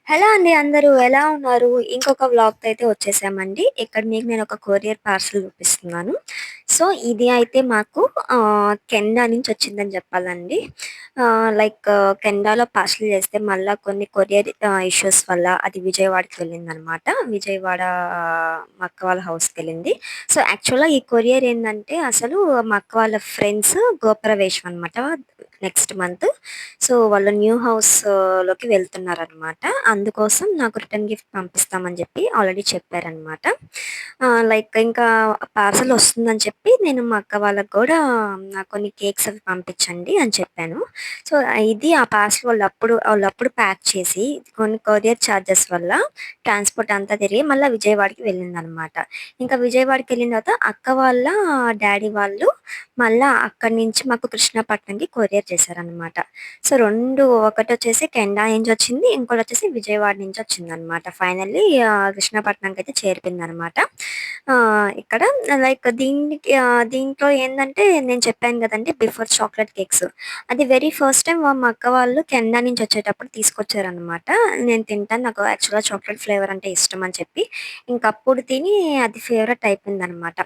Hello అండి అందరూ ఎలా ఉన్నారు? ఇంకొక వ్లాగ్‌తో అయితే వచ్చేసామండి. ఇక్కడ మీకు నేను ఒక కొరియర్ పార్సెల్ చూపిస్తున్నాను. సో, ఇది అయితే మాకు కెనడా నుంచి వచ్చిందని చెప్పాలండి. కెనడాలో పార్సెల్ చేస్తే మళ్ళా కొన్ని కొరియర్ ఇష్యూస్ వల్ల అది విజయవాడకి వెళ్ళిందనమాట. విజయవాడ మా అక్క వాళ్ళ హౌస్‌కెళ్ళింది. సో, యాక్చువల్‌గా ఈ కొరియర్ ఏందంటే అసలు మా అక్క వాళ్ళ ఫ్రెండ్స్ గృహప్రవేశం అనమాట నెక్స్ట్ మంత్. సో, వాళ్ళు న్యూ హౌస్‌లోకి వెళ్తున్నారనమాట. అందుకోసం నాకు రిటర్న్ గిఫ్ట్ పంపిస్తామని జెప్పి ఆల్రెడీ చెప్పారనమాట. ఇంకా పార్సెల్ వస్తుందని చెప్పి నేను మా అక్క వాళ్ళకి గూడా నాకు కొన్ని కేక్స్ అవి పంపించండి అని చెప్పాను. సో, ఇది ఆ పార్సెల్ వాళ్ళప్పుడు ప్యాక్ చేసి కొన్ని కొరియర్ చార్జెస్ వల్ల ట్రాన్స్‌పోర్ట్ అంతా తిరిగి మళ్ళా విజయవాడకి వెళ్ళిందనమాట. ఇంకా విజయవాడకెళ్ళిన తర్వాత అక్క వాళ్ళ డ్యాడీ వాళ్ళు మళ్ళా అక్కడి నుంచి మాకు కృష్ణపట్నంకి కొరియర్ చేశారనమాట. సో, 2 ఒకటొచ్చేసి కెనడా నుంచొచ్చింది. ఇంకోటొచ్చేసి విజయవాడ నుంచొచ్చిందనమాట. ఫైనల్లీ కృష్ణపట్నంకయితే చేరిపోయిందనమాట. ఇక్కడ దీంట్లో ఏందంటే నేను చెప్పాను గదండీ బిఫోర్ చాక్లేట్ కేక్స్. అది వెరీ ఫస్ట్ టైమ్ మా అక్క వాళ్ళు కెనడా నుంచొచ్చేటప్పుడు తీసుకొచ్చారనమాట. నేను తింటాను. నాకు యాక్చువల్‌గా చాక్లేట్ ఫ్లేవర్ అంటే ఇష్టమని చెప్పి, ఇంకప్పుడు తిని అది ఫేవరెట్ అయిపోయిందనమాట.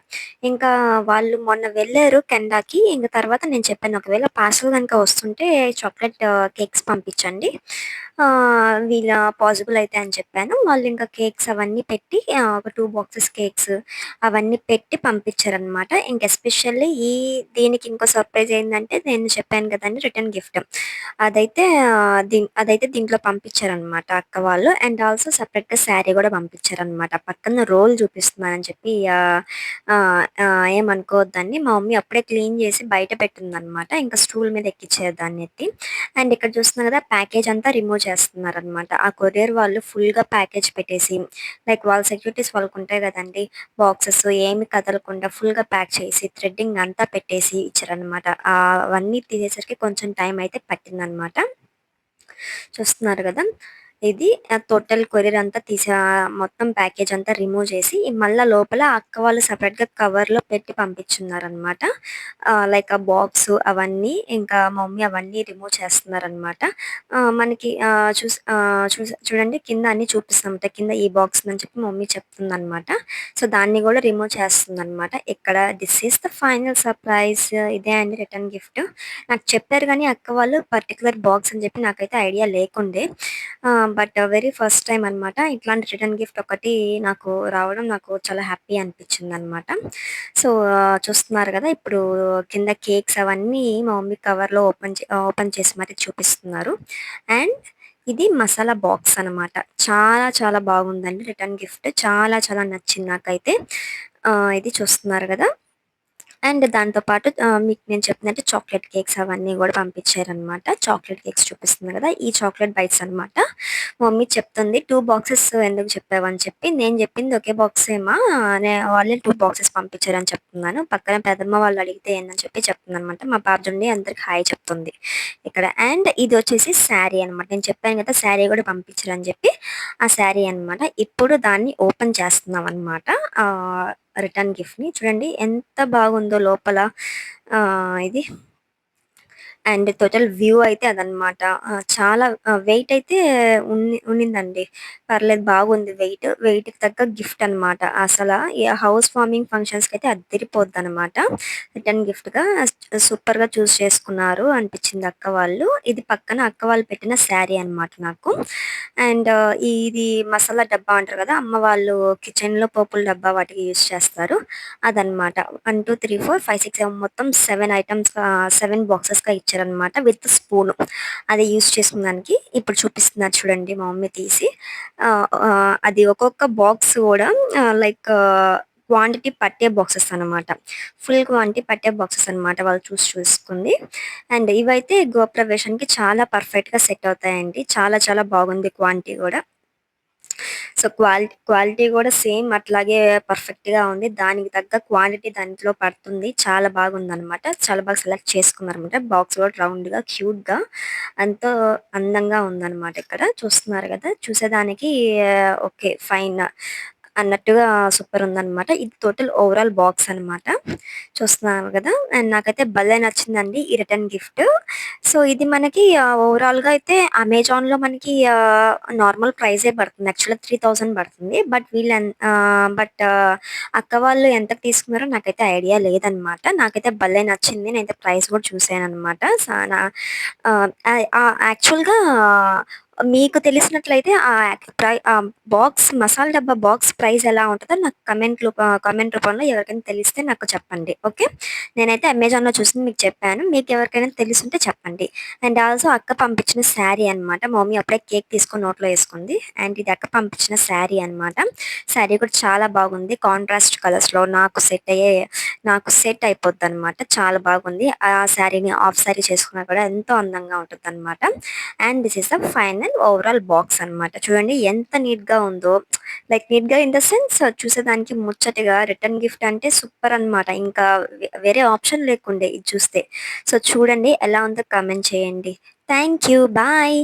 ఇంకా వాళ్ళు మొన్న వెళ్లారు కెనడాకి. ఇంక తర్వాత నేను చెప్పాను, "ఒకవేళ పార్సెల్ గనుక వస్తుంటే చాక్లేట్ కేక్స్ పంపించండి. పాసిబుల్ అయితే" అని చెప్పాను. వాళ్ళింకా కేక్స్ అవన్నీ పెట్టి ఒక 2 బాక్సెస్ కేక్స్ అవన్నీ పెట్టి పంపించారనమాట. ఇంక ఎస్పెషల్లీ దీనికి ఇంకో సర్ప్రైజ్ ఏందంటే నేను చెప్పాను కదండీ రిటర్న్ గిఫ్ట్. అదైతే దీంట్లో పంపించారనమాట అక్క వాళ్ళు. అండ్ ఆల్సో సెపరేట్‌గా శారీ గూడా పంపించారనమాట. పక్కన రోల్ చూపిస్తున్నానని చెప్పి ఏమనుకోవద్దండి. మా మమ్మీ అప్పుడే క్లీన్ చేసి బయట పెట్టిందనమాట. ఇంకా స్టూల్ మీద ఎక్కిచ్చారు దాన్నెత్తి. అండ్ ఇక్కడ చూస్తున్నారు కదా! ప్యాకేజ్ అంతా రిమూవ్ చేస్తున్నారనమాట. ఆ కొరియర్ వాళ్ళు ఫుల్‌గా ప్యాకేజ్ పెట్టేసి వాళ్ళ సెక్యూరిటీస్ వాళ్ళకుంటాయి గదండీ! బాక్సెస్ ఏమి కదలకుండా ఫుల్‌గా ప్యాక్ చేసి థ్రెడ్డింగ్ అంతా పెట్టేసి ఇచ్చారనమాట. అవన్నీ తీసేసరికి కొంచెం టైం అయితే పట్టిందనమాట. చూస్తున్నారు గదా! ఇది టోటల్ కొరియర్ అంతా మొత్తం ప్యాకేజ్ అంతా రిమూవ్ చేసి మళ్ళా లోపల అక్క వాళ్ళు సెపరేట్‌గా కవర్‌లో పెట్టి పంపించున్నారనమాట. ఆ బాక్సు అవన్నీ ఇంకా మా మమ్మీ అవన్నీ రిమూవ్ చేస్తున్నారనమాట. మనకి చూడండి కింద అన్నీ చూపిస్తామట. కింద ఈ బాక్స్ అని చెప్పి మా మమ్మీ చెప్తుందనమాట. సో, దాన్ని గూడా రిమూవ్ చేస్తుందనమాట. ఇక్కడ this is the final surprise. ఇదే అండి రిటర్న్ గిఫ్ట్. నాకు చెప్పారు గానీ అక్క వాళ్ళు పర్టిక్యులర్ బాక్స్ అని చెప్పి నాకైతే ఐడియా లేకుండే. బట్ వెరీ ఫస్ట్ టైమ్ అనమాట. ఇట్లాంటి రిటర్న్ గిఫ్ట్ ఒకటి నాకు రావడం నాకు చాలా హ్యాపీ అనిపించిందనమాట. సో, చూస్తున్నారు గదా! ఇప్పుడు కింద కేక్స్ అవన్నీ మా మమ్మీ కవర్‌లో ఓపెన్ చేసి మరి చూపిస్తున్నారు. అండ్ ఇది మసాలా బాక్స్ అనమాట. చాలా చాలా బాగుందండి రిటర్న్ గిఫ్ట్. చాలా చాలా నచ్చింది నాకైతే. ఇది చూస్తున్నారు గదా! అండ్ దాంతో పాటు మీకు నేను చెప్పినట్టు చాక్లేట్ కేక్స్ అవన్నీ గూడా పంపించారనమాట. చాక్లేట్ కేక్స్ చూపిస్తుంది గదా! ఈ చాక్లేట్ బైట్స్ అనమాట. మమ్మీ చెప్తుంది, "2 బాక్సెస్ ఎందుకు చెప్పావని" చెప్పి, నేను చెప్పింది ఒకే బాక్సేమా వాళ్ళే 2 బాక్సెస్ పంపించారని చెప్తున్నాను. పక్కన పెద్దమ్మ వాళ్ళు అడిగితే ఏందని చెప్పి చెప్తుందనమాట. మా బాబుండి అందరికి హాయ్ చెప్తుంది ఇక్కడ. అండ్ ఇదొచ్చేసి శారీ అనమాట. నేను చెప్పాను గదా! శారీ గూడా పంపించారని జెప్పి, ఆ శారీ అనమాట. ఇప్పుడు దాన్ని ఓపెన్ చేస్తున్నామనమాట. ఆహ్, రిటర్న్ గిఫ్ట్‌ని. చూడండి ఎంత బాగుందో లోపల ఇది. అండ్ టోటల్ వ్యూ అయితే అదనమాట. చాలా వెయిట్ అయితే ఉన్నిందండి. పర్లేదు బాగుంది వెయిట్. వెయిట్‌కి తగ్గ గిఫ్ట్ అనమాట. ఈ హౌస్ వార్మింగ్ ఫంక్షన్స్‌కైతే అద్దిరిపోద్దనమాట. రిటర్న్ గిఫ్ట్‌గా సూపర్‌గా చూజ్ చేసుకున్నారు అనిపించింది అక్క వాళ్ళు. ఇది పక్కన అక్క వాళ్ళు పెట్టిన శారీ అనమాట నాకు. అండ్ ఇది మసాలా డబ్బా అంటారు కదా! అమ్మ వాళ్ళు కిచెన్‌లో పోపుల డబ్బా వాటికి యూజ్ చేస్తారు. అదనమాట. 1, 2, 3, 4, 5, 6, 7 మొత్తం 7 బాక్సెస్‌గా ఇచ్చారనమాట విత్ స్పూను. అది యూజ్ చేసుకున్నానికి ఇప్పుడు చూపిస్తున్నారు చూడండి మా మమ్మీ తీసి. అది ఒక్కొక్క బాక్స్ గూడా క్వాంటిటీ పట్టే బాక్సెస్ అనమాట. ఫుల్ క్వాంటిటీ పట్టే బాక్సెస్ అనమాట వాళ్ళు చూసుకుంది. అండ్ ఇవైతే గృహప్రవేశానికి చాలా పర్ఫెక్ట్‌గా సెట్ అవుతాయండి. చాలా చాలా బాగుంది క్వాంటిటీ గూడా. సో, క్వాలిటీ గూడా సేమ్ అట్లాగే పర్ఫెక్ట్‌గా ఉంది. దానికి తగ్గ క్వాంటిటీ దాంట్లో పడుతుంది. చాలా బాగుందనమాట. చాలా బాగా సెలెక్ట్ చేసుకున్నారనమాట. బాక్స్ గూడా రౌండ్‌గా, క్యూట్‌గా ఎంతో అందంగా ఉందనమాట ఇక్కడ. చూస్తున్నారు గదా! చూసేదానికి ఓకే. ఫైన్. అన్నట్టుగా సూపర్ ఉందనమాట. ఇది టోటల్ ఓవరాల్ బాక్స్ అనమాట. చూస్తున్నారు గదా! అండ్ నాకైతే భలే నచ్చిందండి ఈ రిటర్న్ గిఫ్ట్. సో, ఇది మనకి ఓవరాల్‌గా అయితే అమెజాన్‌లో మనకి నార్మల్ ప్రైజే పడుతుంది. యాక్చువల్‌గా 3000 పడుతుంది. బట్ అక్క వాళ్ళు ఎంతకు తీసుకున్నారో నాకైతే ఐడియా లేదనమాట. నాకైతే భలే నచ్చింది. నేనైతే ప్రైస్ గూడా చూసాననమాట. యాక్చువల్‌గా మీకు తెలిసినట్లయితే బాక్స్ మసాలా డబ్బా బాక్స్ ప్రైస్ ఎలా ఉంటదో నాకు కామెంట్ రూపంలో ఎవరికైనా తెలిస్తే నాకు చెప్పండి. ఓకే. నేనైతే అమెజాన్‌లో చూసింది మీకు చెప్పాను. మీకెవరికైనా తెలిసుంటే చెప్పండి. అండ్ ఆల్సో అక్క పంపించిన శారీ అనమాట. మా మమ్మీ అప్పుడే కేక్ తీసుకొని నోట్లో యేసుకుంది. అండ్ ఇది అక్క పంపించిన శారీ అనమాట. శారీ కూడా చాలా బాగుంది. కాంట్రాస్ట్ కలర్స్‌లో నాకు సెట్ అయిపోద్దనమాట. చాలా బాగుంది. ఆ శారీని హాఫ్ శారీ చేసుకున్నా కూడా ఎంతో అందంగా ఉంటుందనమాట. And this is the final overall box అనమాట. చూడండి ఎంత నీట్‌గా ఉందో. లైక్ నీట్‌గా ఇన్ ద సెన్స్ చూసేదానికి ముచ్చటగా రిటర్న్ గిఫ్ట్ అంటే సూపర్ అనమాట. ఇంకా వేరే ఆప్షన్ లేకుండే ఇది చూస్తే. సో, చూడండి ఎలా ఉందో కామెంట్ చేయండి. Thank you. బాయ్.